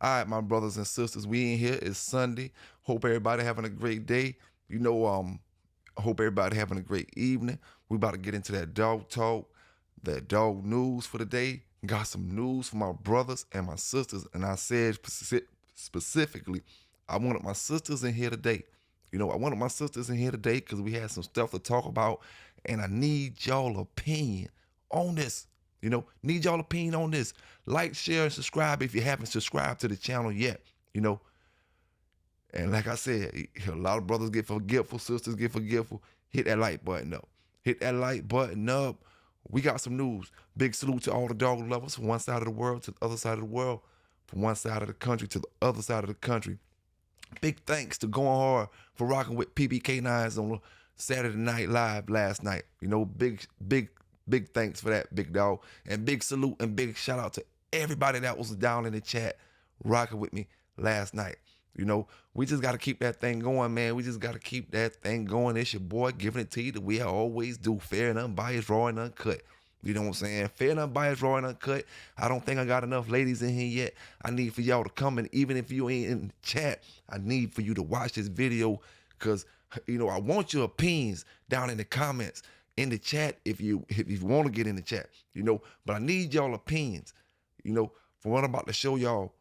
All right, my brothers and sisters, we in here. It's Sunday. Hope everybody having a great day. I hope everybody having a great evening. We about to get into that dog talk, that dog news for the day. Got some news for my brothers and my sisters, and I said specifically, I wanted my sisters in here today. I wanted my sisters in here today because we had some stuff to talk about, and I need y'all opinion on this. Need y'all opinion on this. Like, share, and subscribe if you haven't subscribed to the channel yet. You know, and like I said, a lot of brothers get forgetful, sisters get forgetful. Hit that like button up. Hit that like button up. We got some news. Big salute to all the dog lovers from one side of the world to the other side of the world, from one side of the country to the other side of the country. Big thanks to Going Hard for rocking with PBK9s on Saturday Night Live last night. Big thanks for that, big dog. And big salute and big shout out to everybody that was down in the chat rocking with me last night. We just got to keep that thing going, man. We just got to keep that thing going. It's your boy giving it to you the way I always do. Fair and unbiased, raw and uncut. You know what I'm saying? Fair and unbiased, raw and uncut. I don't think I got enough ladies in here yet. I need for y'all to come in. Even if you ain't in the chat, I need for you to watch this video because, I want your opinions down in the comments, in the chat if you want to get in the chat, But I need y'all opinions, for what I'm about to show y'all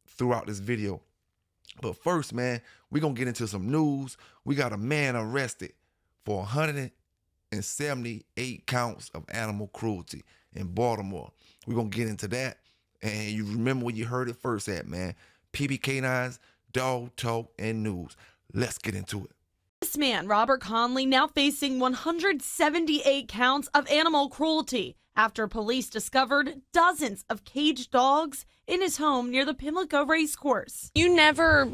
throughout this video. But first, man, we're going to get into some news. We got a man arrested for 178 counts of animal cruelty in Baltimore. We're going to get into that. And you remember where you heard it first at, man. PBK9's Dog Talk and News. Let's get into it. This man, Robert Conley, now facing 178 counts of animal cruelty after police discovered dozens of caged dogs in his home near the Pimlico racecourse. You never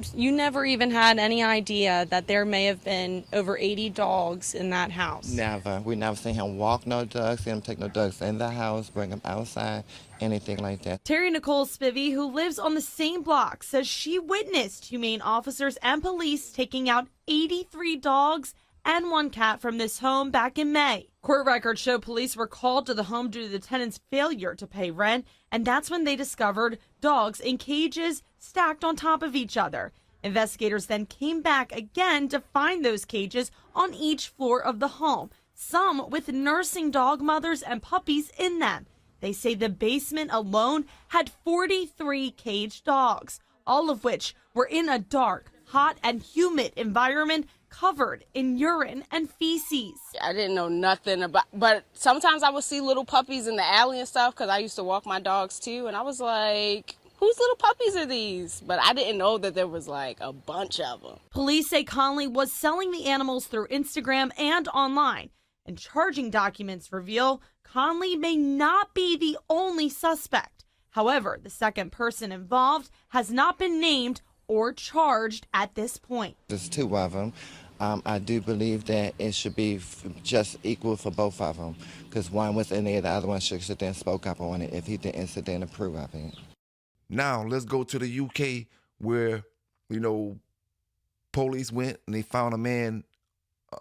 even had any idea that there may have been over 80 dogs in that house? Never. We never seen him walk no dogs, seen him take no dogs in the house, bring them outside, anything like that. Terry Nicole Spivey, who lives on the same block, says she witnessed humane officers and police taking out 83 dogs and one cat from this home back in May. Court records show police were called to the home due to the tenant's failure to pay rent, and that's when they discovered dogs in cages stacked on top of each other. Investigators then came back again to find those cages on each floor of the home, some with nursing dog mothers and puppies in them. They say the basement alone had 43 caged dogs, all of which were in a dark, hot, and humid environment covered in urine and feces. I didn't know nothing about, but sometimes I would see little puppies in the alley and stuff because I used to walk my dogs too, and I was like, whose little puppies are these? But I didn't know that there was like a bunch of them. Police say Conley was selling the animals through Instagram and online, and charging documents reveal Conley may not be the only suspect. However, the second person involved has not been named or charged at this point. There's two of them. I do believe that it should be just equal for both of them, because one was in there, the other one should sit there and spoke up on it if he didn't sit there and approve of it. Now, let's go to the UK where, police went and they found a man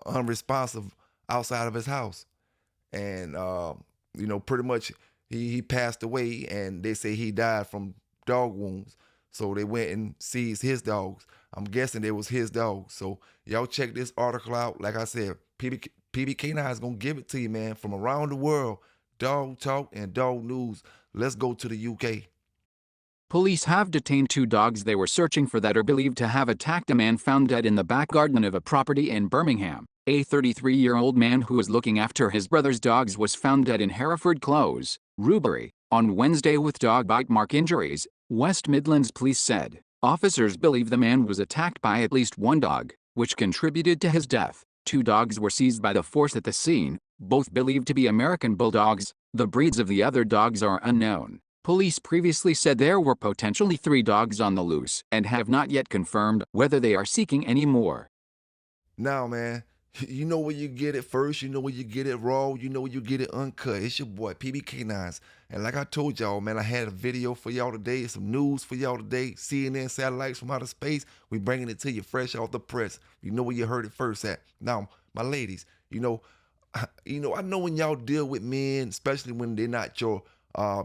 unresponsive outside of his house. And, pretty much he passed away, and they say he died from dog wounds. So they went and seized his dogs. I'm guessing they was his dogs. So y'all check this article out. Like I said, PBK9 is going to give it to you, man, from around the world. Dog talk and dog news. Let's go to the UK. Police have detained two dogs they were searching for that are believed to have attacked a man found dead in the back garden of a property in Birmingham. A 33-year-old man who was looking after his brother's dogs was found dead in Hereford Close, Rubery, on Wednesday with dog bite mark injuries, West Midlands police said. Officers believe the man was attacked by at least one dog, which contributed to his death. Two dogs were seized by the force at the scene, both believed to be American bulldogs. The breeds of the other dogs are unknown. Police previously said there were potentially 3 dogs on the loose and have not yet confirmed whether they are seeking any more. Now, man, you know where you get it first, you know where you get it raw, you know where you get it uncut. It's your boy, PBK9s. And like I told y'all, man, I had a video for y'all today, some news for y'all today, CNN satellites from outer space. We bringing it to you fresh off the press. You know where you heard it first at. Now, my ladies, I know when y'all deal with men, especially when they're not your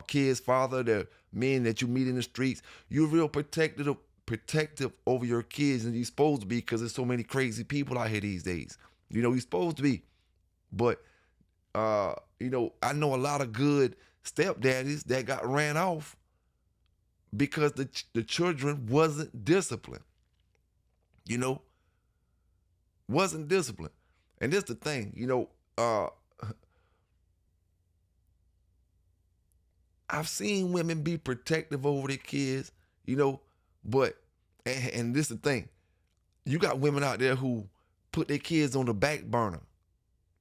kids' father, the men that you meet in the streets. You're real protective over your kids, and you're supposed to be, because there's so many crazy people out here these days. You know, you're supposed to be. But you know, I know a lot of good stepdaddies that got ran off because the children wasn't disciplined. You know, wasn't disciplined. And this the thing, you know, I've seen women be protective over their kids, you know, but, and this the thing, you got women out there who put their kids on the back burner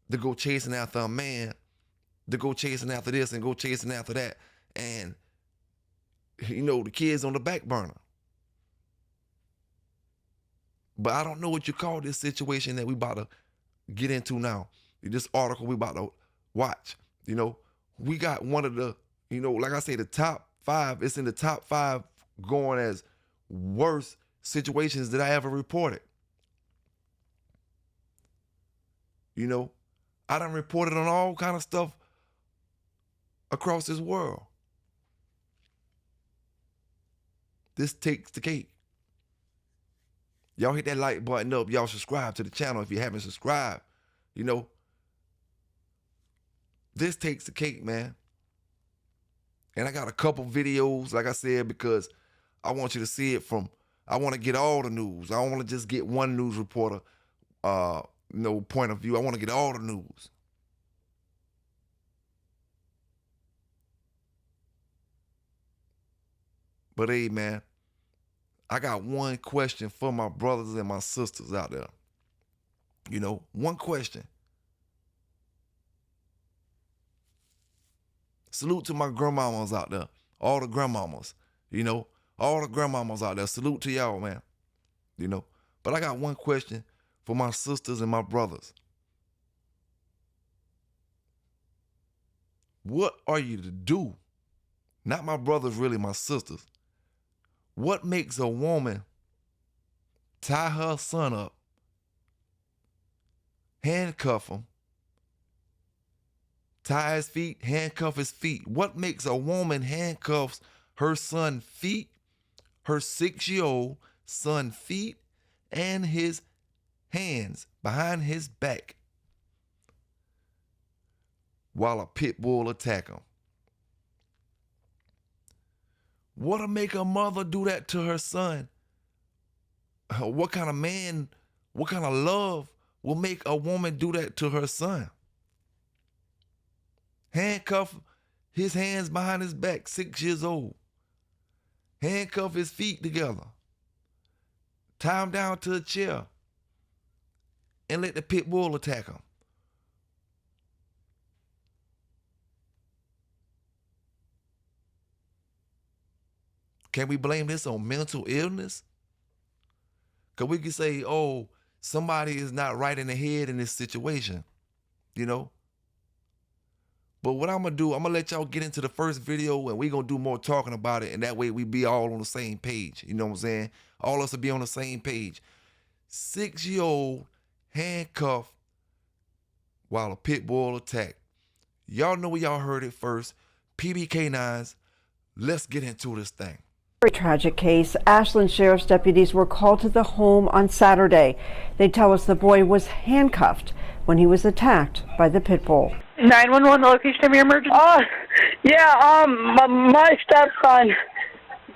to go chasing after a man, to go chasing after this and go chasing after that. And, you know, the kids on the back burner. But I don't know what you call this situation that we about to get into now. This article we about to watch. You know, we got one of the, you know, like I say, the top 5, it's in the top 5 going as worst situations that I ever reported. You know, I done reported on all kind of stuff across this world. This takes the cake. Y'all hit that like button up. Y'all subscribe to the channel if you haven't subscribed. You know, this takes the cake, man. And I got a couple videos, like I said, because I want you to see it from, I want to get all the news. I don't want to just get one news reporter, you know, point of view. I want to get all the news. But hey, man, I got one question for my brothers and my sisters out there. You know, one question. Salute to my grandmamas out there. All the grandmamas, you know, all the grandmamas out there. Salute to y'all, man. You know, but I got one question for my sisters and my brothers. What are you to do? Not my brothers, really, my sisters. What makes a woman tie her son up, handcuff him, tie his feet, handcuff his feet? What makes a woman handcuffs her son's feet, her 6-year-old son's feet, and his hands behind his back while a pit bull attack him? What'll make a mother do that to her son? What kind of man, what kind of love will make a woman do that to her son? Handcuff his hands behind his back, 6 years old. Handcuff his feet together. Tie him down to a chair and let the pit bull attack him. Can we blame this on mental illness? Because we can say, oh, somebody is not right in the head in this situation, you know? But what I'm going to do, I'm going to let y'all get into the first video and we're going to do more talking about it. And that way we be all on the same page. You know what I'm saying? All of us will be on the same page. 6-year-old handcuffed while a pit bull attacked. Y'all know y'all heard it first. PBK9s, let's get into this thing. Very tragic case. Ashland Sheriff's deputies were called to the home on Saturday. They tell us the boy was handcuffed when he was attacked by the pit bull. 911, the location of your emergency? My stepson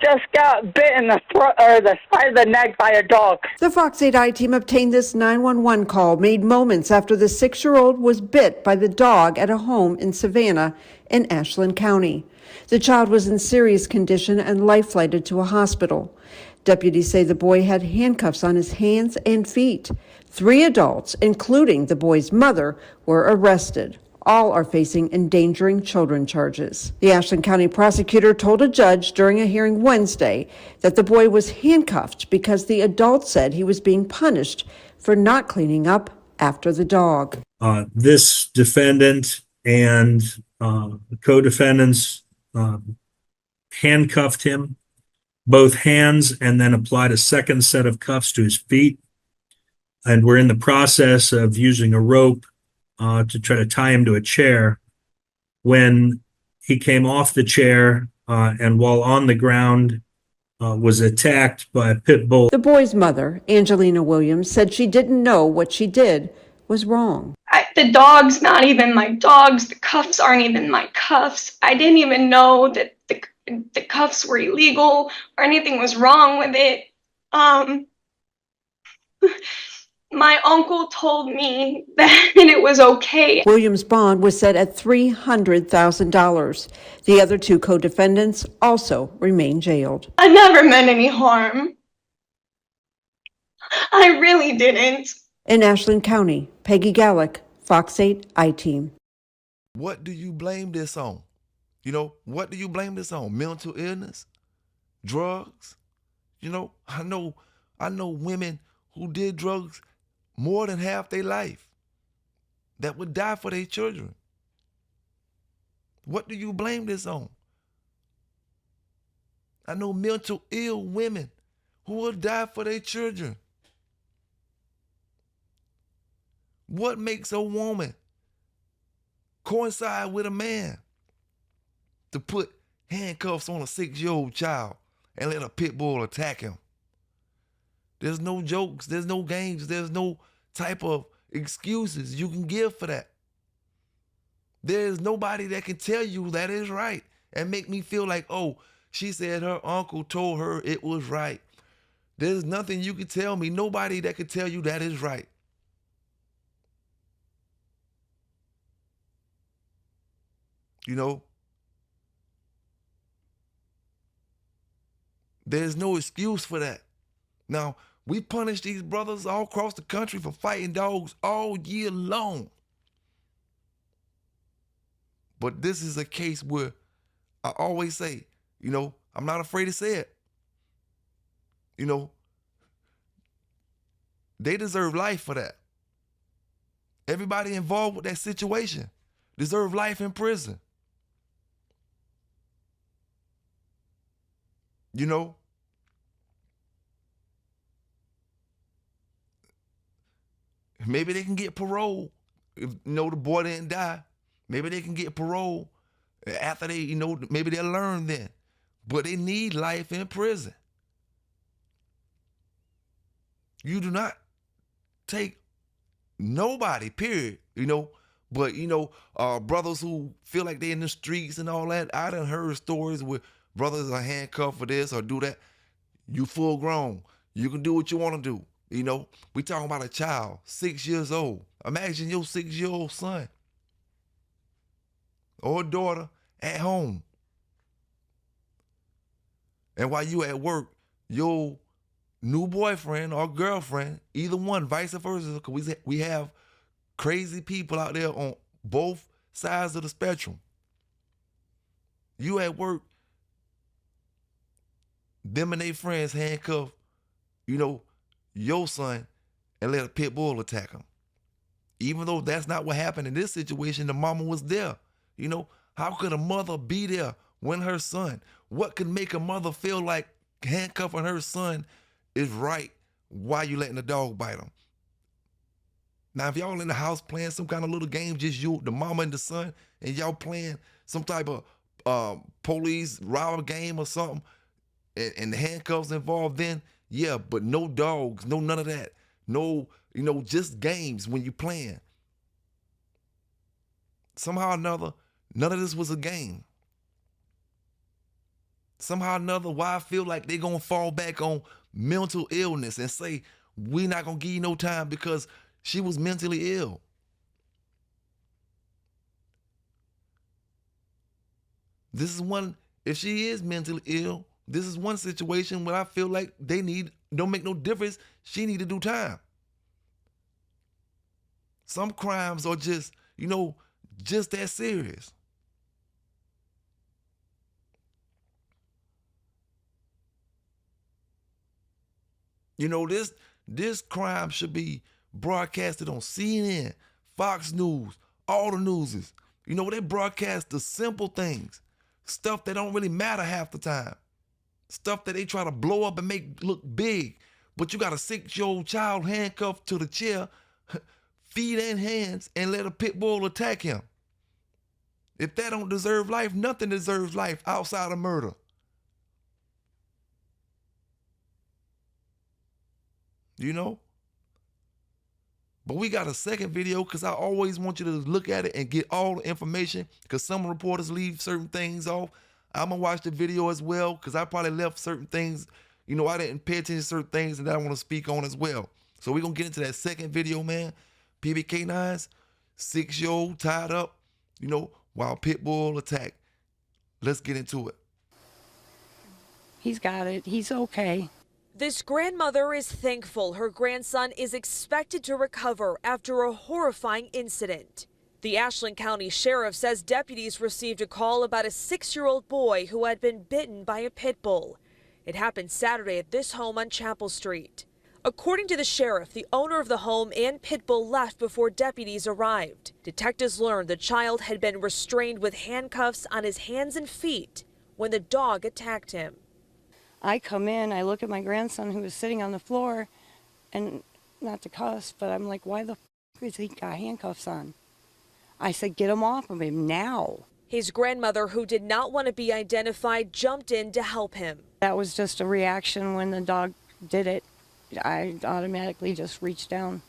just got bit in the throat or the side of the neck by a dog. The Fox 8i team obtained this 911 call made moments after the 6-year-old was bit by the dog at a home in Savannah in Ashland County. The child was in serious condition and life-flighted to a hospital. Deputies say the boy had handcuffs on his hands and feet. 3 adults, including the boy's mother, were arrested. All are facing endangering children charges. The Ashland County prosecutor told a judge during a hearing Wednesday that the boy was handcuffed because the adult said he was being punished for not cleaning up after the dog. This defendant and co-defendants handcuffed him, both hands, and then applied a second set of cuffs to his feet. And we're in the process of using a rope to try to tie him to a chair when he came off the chair and while on the ground was attacked by a pit bull. The boy's mother, Angelina Williams, said she didn't know what she did was wrong. The dog's not even my dogs. The cuffs aren't even my cuffs. I didn't even know that the cuffs were illegal or anything was wrong with it. My uncle told me that it was okay. Williams' bond was set at $300,000. The other two co-defendants also remain jailed. I never meant any harm. I really didn't. In Ashland County, Peggy Gallick, Fox 8 I-Team. What do you blame this on? You know, what do you blame this on? Mental illness? Drugs? You know, I know women who did drugs more than half their life that would die for their children. What do you blame this on? I know mental ill women who will die for their children. What makes a woman coincide with a man to put handcuffs on a 6-year-old child and let a pit bull attack him? There's no jokes, there's no games, there's no type of excuses you can give for that. There's nobody that can tell you that is right and make me feel like, oh, she said her uncle told her it was right. There's nothing you can tell me, nobody that can tell you that is right. You know, there's no excuse for that. Now, we punish these brothers all across the country for fighting dogs all year long. But this is a case where I always say, you know, I'm not afraid to say it. You know, they deserve life for that. Everybody involved with that situation deserve life in prison. You know, maybe they can get parole if, you know, the boy didn't die. Maybe they can get parole after they, you know, maybe they'll learn then. But they need life in prison. You do not take nobody, period, you know. But, you know, brothers who feel like they're in the streets and all that, I done heard stories where brothers are handcuffed for this or do that. You full grown. You can do what you want to do. You know, we talking about a child, 6 years old. Imagine your 6-year-old son or daughter at home. And while you at work, your new boyfriend or girlfriend, either one, vice versa, because we have crazy people out there on both sides of the spectrum. You at work, them and their friends handcuff, you know, your son and let a pit bull attack him. Even though that's not what happened in this situation, the mama was there. You know, how could a mother be there when her son? What could make a mother feel like handcuffing her son is right while you letting the dog bite him? Now, if y'all in the house playing some kind of little game, just you, the mama and the son, and y'all playing some type of police robber game or something, and the handcuffs involved, then yeah, but no dogs, no none of that. No, you know, just games when you playing. Somehow or another, none of this was a game. Somehow or another, why I feel like they're going to fall back on mental illness and say, we're not going to give you no time because she was mentally ill. This is one, if she is mentally ill, this is one situation where I feel like don't make no difference. She need to do time. Some crimes are just, you know, just that serious. You know, this crime should be broadcasted on CNN, Fox News, all the newses. You know, they broadcast the simple things, stuff that don't really matter half the time. Stuff that they try to blow up and make look big. But you got a 6-year-old child handcuffed to the chair, feet and hands, and let a pit bull attack him. If that don't deserve life, nothing deserves life outside of murder. You know? But we got a second video because I always want you to look at it and get all the information because some reporters leave certain things off. I'm going to watch the video as well because I probably left certain things. You know, I didn't pay attention to certain things and that I want to speak on as well. So we're going to get into that second video, man. PBK9's 6-year-old tied up, you know, while Pitbull attacked. Let's get into it. He's got it. He's okay. This grandmother is thankful her grandson is expected to recover after a horrifying incident. The Ashland County Sheriff says deputies received a call about a 6-year-old boy who had been bitten by a pit bull. It happened Saturday at this home on Chapel Street. According to the sheriff, the owner of the home and pit bull left before deputies arrived. Detectives learned the child had been restrained with handcuffs on his hands and feet when the dog attacked him. I come in, I look at my grandson who was sitting on the floor, and not to cuss, but I'm like, why the is he got handcuffs on? I said, get him off of him now. His grandmother, who did not want to be identified, jumped in to help him. That was just a reaction when the dog did it. I automatically just reached down.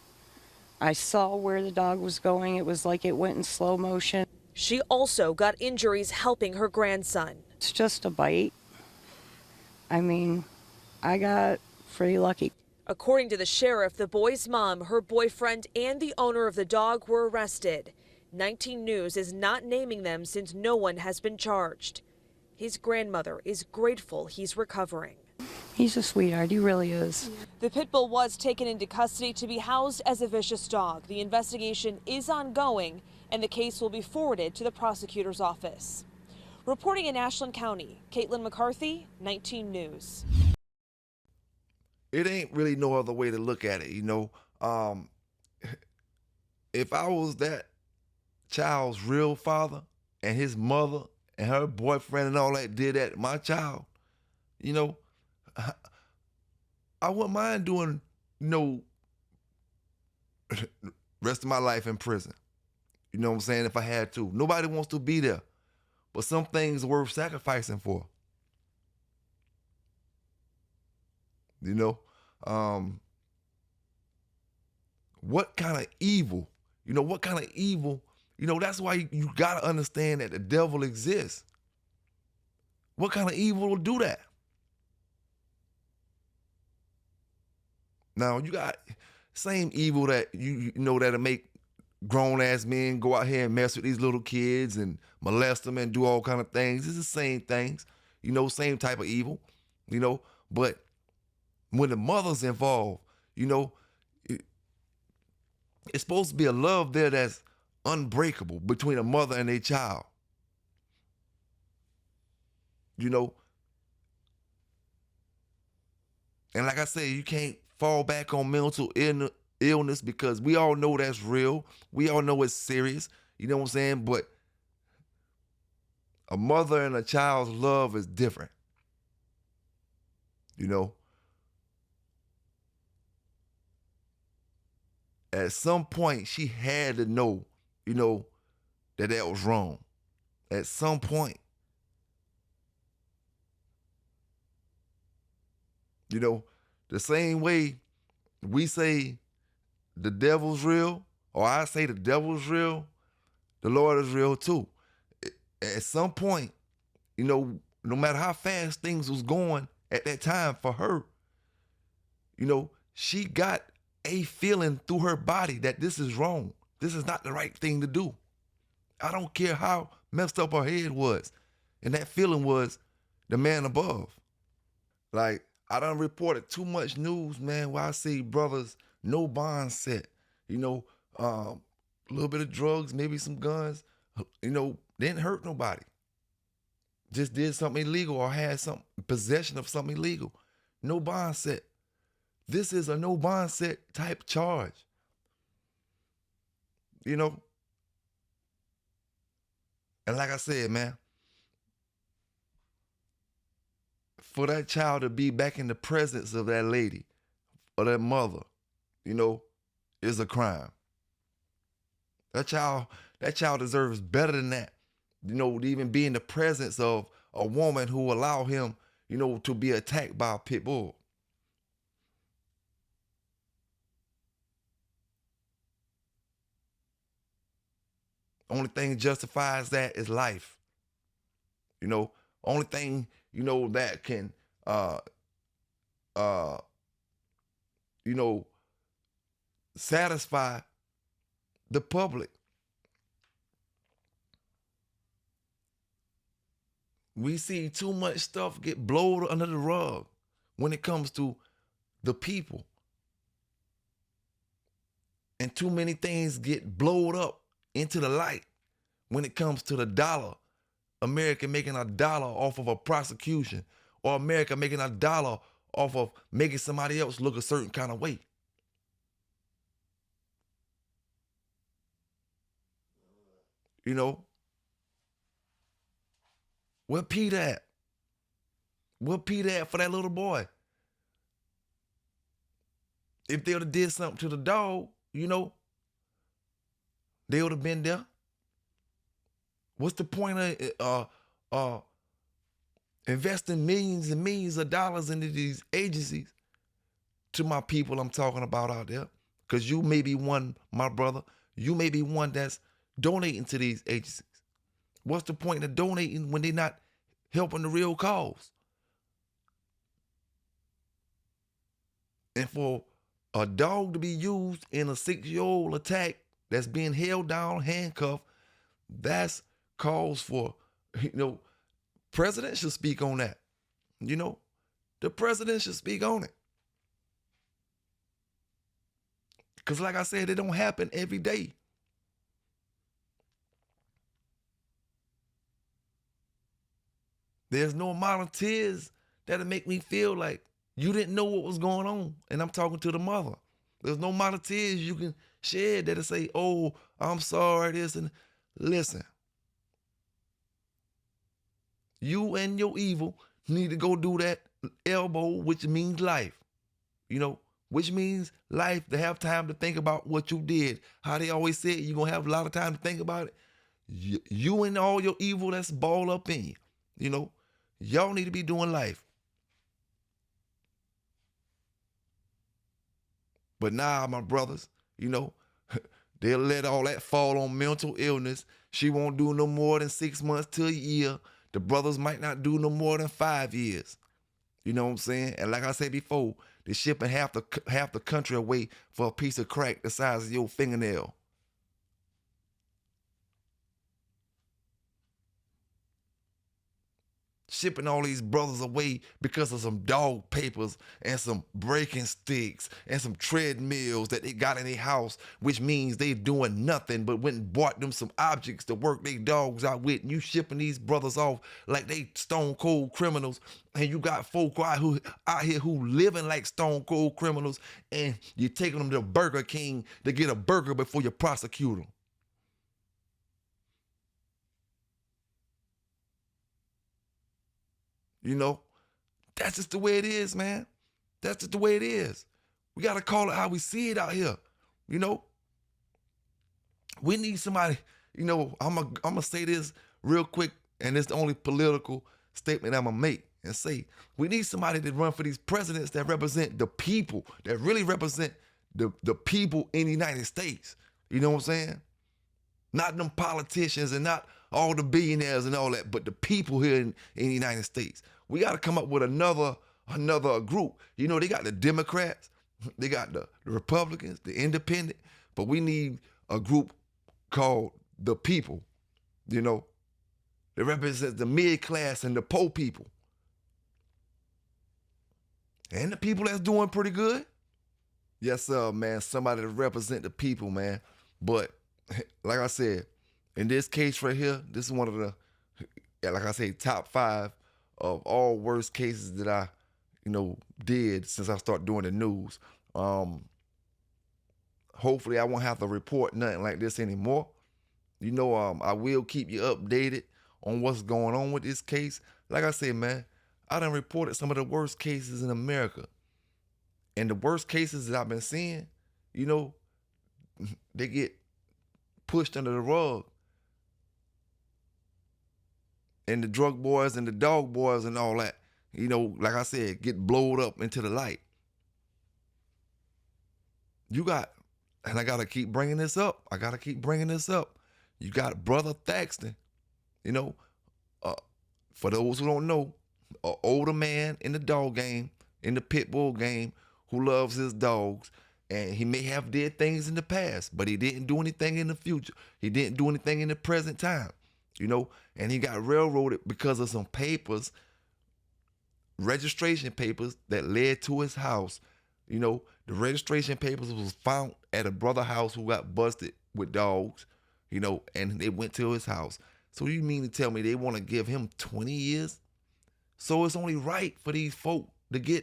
I saw where the dog was going. It was like it went in slow motion. She also got injuries helping her grandson. It's just a bite. I mean, I got pretty lucky. According to the sheriff, the boy's mom, her boyfriend, and the owner of the dog were arrested. 19 News is not naming them since no one has been charged. His grandmother is grateful he's recovering. He's a sweetheart, he really is. The pit bull was taken into custody to be housed as a vicious dog. The investigation is ongoing, and the case will be forwarded to the prosecutor's office. Reporting in Ashland County, Caitlin McCarthy, 19 News. It ain't really no other way to look at it, you know. If I was that child's real father and his mother and her boyfriend and all that did that to my child, you know, I wouldn't mind doing, you know, rest of my life in prison. You know what I'm saying? If I had to. Nobody wants to be there. But some things are worth sacrificing for. You know? What kind of evil? You know, what kind of evil? You know, that's why you got to understand that the devil exists. What kind of evil will do that? Now, you got same evil that you know that'll make grown-ass men go out here and mess with these little kids and molest them and do all kind of things. It's the same things, you know, same type of evil, you know. But when the mother's involved, you know, it's supposed to be a love there that's unbreakable between a mother and a child. You know? And like I said, you can't fall back on mental illness because we all know that's real. We all know it's serious. You know what I'm saying? But a mother and a child's love is different. You know? At some point, she had to know, you know, that was wrong. At some point. You know, the same way we say the devil's real, or I say the devil's real, the Lord is real too. At some point, you know, no matter how fast things was going at that time for her, you know, she got a feeling through her body that this is wrong. This is not the right thing to do. I don't care how messed up her head was. And that feeling was the man above. Like, I done reported too much news, man, where I see brothers, no bond set, you know, a little bit of drugs, maybe some guns, you know, didn't hurt nobody. Just did something illegal or had some possession of something illegal. No bond set. This is a no bond set type charge. You know? And like I said, man, for that child to be back in the presence of that lady or that mother, you know, is a crime. That child deserves better than that. to even be in the presence of a woman who allowed him, to be attacked by a pit bull. Only thing justifies that is life. Only thing, that can, uh, satisfy the public. We see too much stuff get blown under the rug when it comes to the people. And too many things get blowed up into the light when it comes to the dollar. America making $1 off of a prosecution, or America making $1 off of making somebody else look a certain kind of way. Where Peter at? Where Peter at for that little boy? If they would have did something to the dog, they would have been there. What's the point of investing millions and millions of dollars into these agencies? To my people I'm talking about out there, because you may be one, my brother, you may be one that's donating to these agencies. What's the point of donating when they're not helping the real cause? And for a dog to be used in a 6-year-old attack that's being held down, handcuffed, that's cause for, president should speak on that. The president should speak on it. Because like I said, it don't happen every day. There's no amount of tears that'll make me feel like you didn't know what was going on. And I'm talking to the mother. There's no amount of tears you can shed that'll say, oh, I'm sorry, this. And listen, you and your evil need to go do that elbow, which means life. Which means life, to have time to think about what you did. How they always say you're going to have a lot of time to think about it. You and all your evil that's balled up in you. Y'all need to be doing life. But now, my brothers, they'll let all that fall on mental illness. She won't do no more than 6 months to a year. The brothers might not do no more than 5 years. You know what I'm saying? And like I said before, they're shipping half the country away for a piece of crack the size of your fingernail. Shipping all these brothers away because of some dog papers and some breaking sticks and some treadmills that they got in their house, which means they doing nothing but went and bought them some objects to work their dogs out with. And you shipping these brothers off like they stone cold criminals, and you got folk out here who living like stone cold criminals, and you're taking them to Burger King to get a burger before you prosecute them. That's just the way it is, man. That's just the way it is. We got to call it how we see it out here. We need somebody, I'm going to say this real quick, and it's the only political statement I'm going to make and say. We need somebody to run for these presidents that represent the people, that really represent the people in the United States. You know what I'm saying? Not them politicians and not all the billionaires and all that, but the people here in the United States. We got to come up with another group. They got the Democrats, they got the Republicans, the Independent, but we need a group called the people, that represents the mid-class and the poor people. And the people that's doing pretty good. Yes, sir, man. Somebody to represent the people, man. But like I said, in this case right here, this is one of the, like I say, top 5 of all worst cases that I, did since I started doing the news. Hopefully I won't have to report nothing like this anymore. I will keep you updated on what's going on with this case. Like I said, man, I done reported some of the worst cases in America. And the worst cases that I've been seeing, they get pushed under the rug. and the drug boys and the dog boys and all that, you know, like I said, get blowed up into the light. You got, and I got to keep bringing this up. You got Brother Thaxton, you know, for those who don't know, an older man in the dog game, in the Pitbull game, who loves his dogs. And he may have did things in the past, but he didn't do anything in the future. He didn't do anything in the present time, you know, and he got railroaded because of some papers, registration papers that led to his house. You know, the registration papers was found at a brother house who got busted with dogs, you know, and they went to his house. So you mean to tell me they want to give him 20 years? So it's only right for these folk to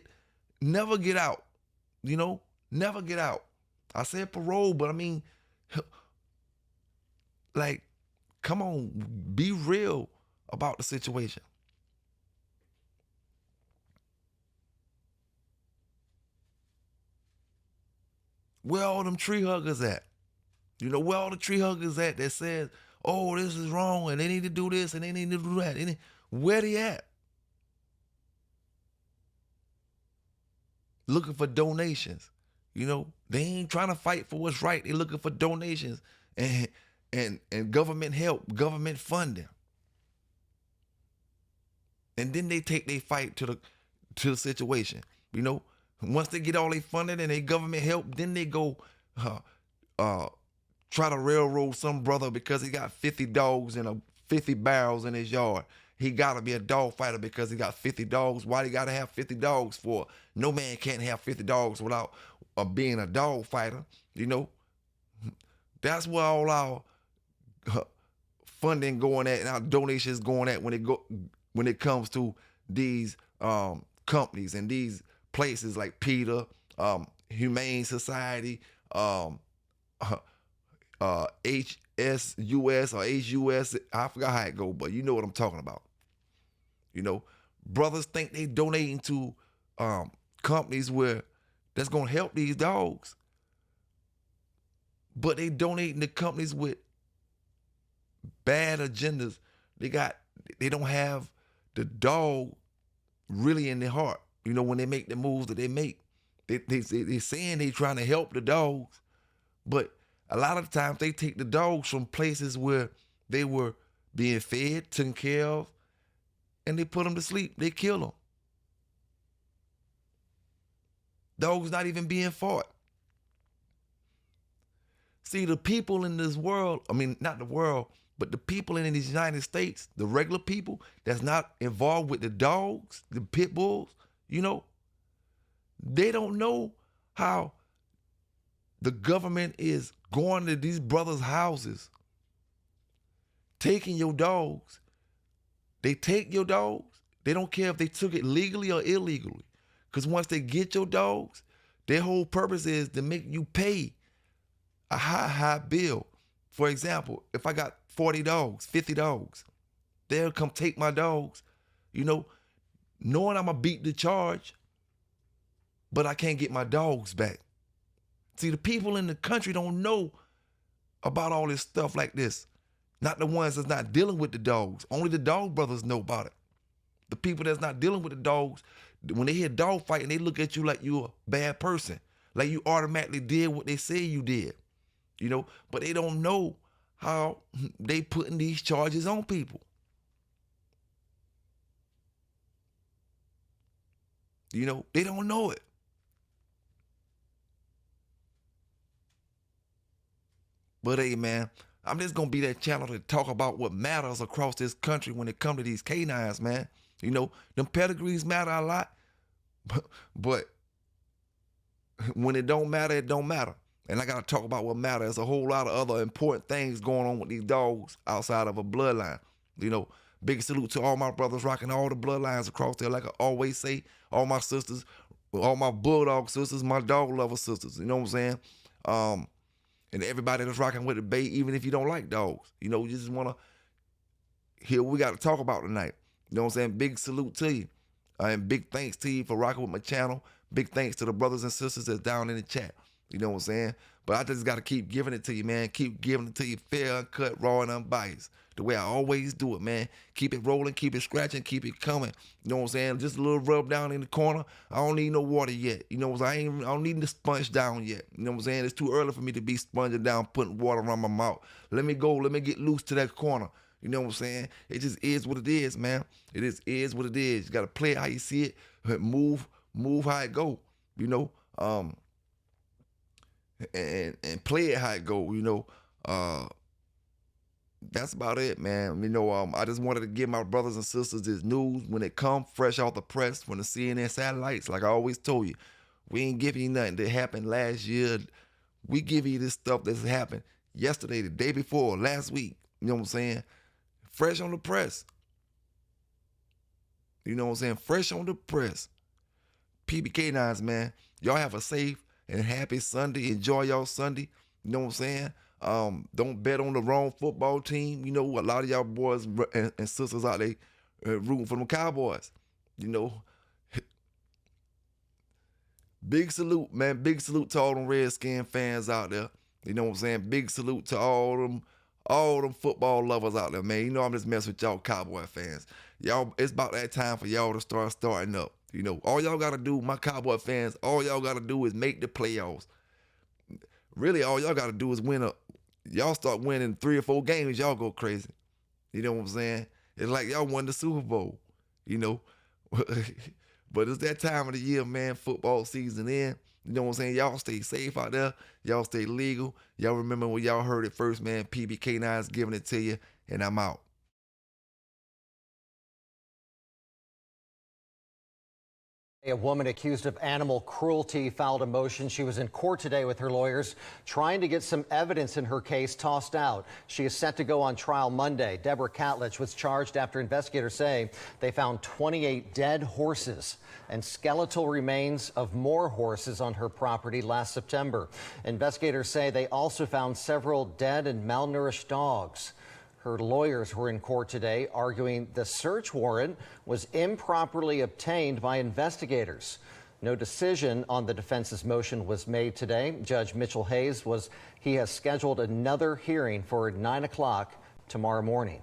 never get out, you know, never get out. I said parole, but I mean, like, come on, be real about the situation. Where all them tree huggers at? You know, where all the tree huggers at that says, oh, this is wrong and they need to do this and they need to do that? Where they at? Looking for donations. You know, they ain't trying to fight for what's right. They looking for donations and government help, government funding. And then they take their fight to the situation. You know, once they get all their funding and their government help, then they go try to railroad some brother because he got 50 dogs and 50 barrels in his yard. He got to be a dog fighter because he got 50 dogs. Why he got to have 50 dogs for? No man can't have 50 dogs without being a dog fighter, you know. That's where all our funding going at and our donations going at when it comes to these companies and these places like PETA, Humane Society, HSUS or HUS. I forgot how it go, but you know what I'm talking about. You know, brothers think they donating to companies where that's gonna help these dogs, but they donating to companies with bad agendas. They don't have the dog really in their heart. You know, when they make the moves that they make, they saying they trying to help the dogs, but a lot of times they take the dogs from places where they were being fed, taken care of, and they put them to sleep. They kill them. Dogs not even being fought. See, the people in this world, I mean, not the world, but the people in the United States, the regular people that's not involved with the dogs, the pit bulls, you know, they don't know how the government is going to these brothers' houses, taking your dogs. They take your dogs. They don't care if they took it legally or illegally. Because once they get your dogs, their whole purpose is to make you pay a high bill. For example, if I got 40 dogs, 50 dogs, they'll come take my dogs, you know, knowing I'm going to beat the charge, but I can't get my dogs back. See, the people in the country don't know about all this stuff like this. Not the ones that's not dealing with the dogs. Only the dog brothers know about it. The people that's not dealing with the dogs, when they hear dog fighting, they look at you like you're a bad person. Like you automatically did what they say you did. You know, but they don't know how they putting these charges on people. You know, they don't know it. But hey, man, I'm just going to be that channel to talk about what matters across this country when it comes to these canines, man. You know, them pedigrees matter a lot, but when it don't matter, it don't matter. And I got to talk about what matters. There's a whole lot of other important things going on with these dogs outside of a bloodline. You know, big salute to all my brothers rocking all the bloodlines across there. Like I always say, all my sisters, all my bulldog sisters, my dog lover sisters. You know what I'm saying? And everybody that's rocking with the Bay, even if you don't like dogs. You know, you just want to hear what we got to talk about tonight. You know what I'm saying? Big salute to you. And big thanks to you for rocking with my channel. Big thanks to the brothers and sisters that's down in the chat. You know what I'm saying? But I just got to keep giving it to you, man. Keep giving it to you fair, uncut, raw, and unbiased. The way I always do it, man. Keep it rolling, keep it scratching, keep it coming. You know what I'm saying? Just a little rub down in the corner. I don't need no water yet. You know what I'm saying? I don't need to sponge down yet. You know what I'm saying? It's too early for me to be sponging down, putting water around my mouth. Let me go. Let me get loose to that corner. You know what I'm saying? It just is what it is, man. It is what it is. You got to play it how you see it. Move how it go. You know? And play it how it go, you know. That's about it, man. You know, I just wanted to give my brothers and sisters this news when it come fresh out the press from the CNN satellites. Like I always told you, we ain't giving you nothing that happened last year. We give you this stuff that's happened yesterday, the day before, last week. You know what I'm saying? Fresh on the press. You know what I'm saying? Fresh on the press. PBK9s, man. Y'all have a safe and happy Sunday. Enjoy y'all Sunday. You know what I'm saying? Don't bet on the wrong football team. You know, a lot of y'all boys and sisters out there rooting for them Cowboys. You know, big salute, man. Big salute to all them Redskin fans out there. You know what I'm saying? Big salute to all them football lovers out there, man. You know I'm just messing with y'all Cowboy fans. Y'all, it's about that time for y'all to start starting up. You know, all y'all got to do, my Cowboy fans, all y'all got to do is make the playoffs. Really, all y'all got to do is win up. Y'all start winning 3 or 4 games, y'all go crazy. You know what I'm saying? It's like y'all won the Super Bowl, you know. But it's that time of the year, man, football season in. You know what I'm saying? Y'all stay safe out there. Y'all stay legal. Y'all remember when y'all heard it first, man. PBK9 is giving it to you, and I'm out. A woman accused of animal cruelty filed a motion. She was in court today with her lawyers trying to get some evidence in her case tossed out. She is set to go on trial Monday. Deborah Catlich was charged after investigators say they found 28 dead horses and skeletal remains of more horses on her property last September. Investigators say they also found several dead and malnourished dogs. Her lawyers were in court today arguing the search warrant was improperly obtained by investigators. No decision on the defense's motion was made today. Judge Mitchell Hayes has scheduled another hearing for 9 o'clock tomorrow morning.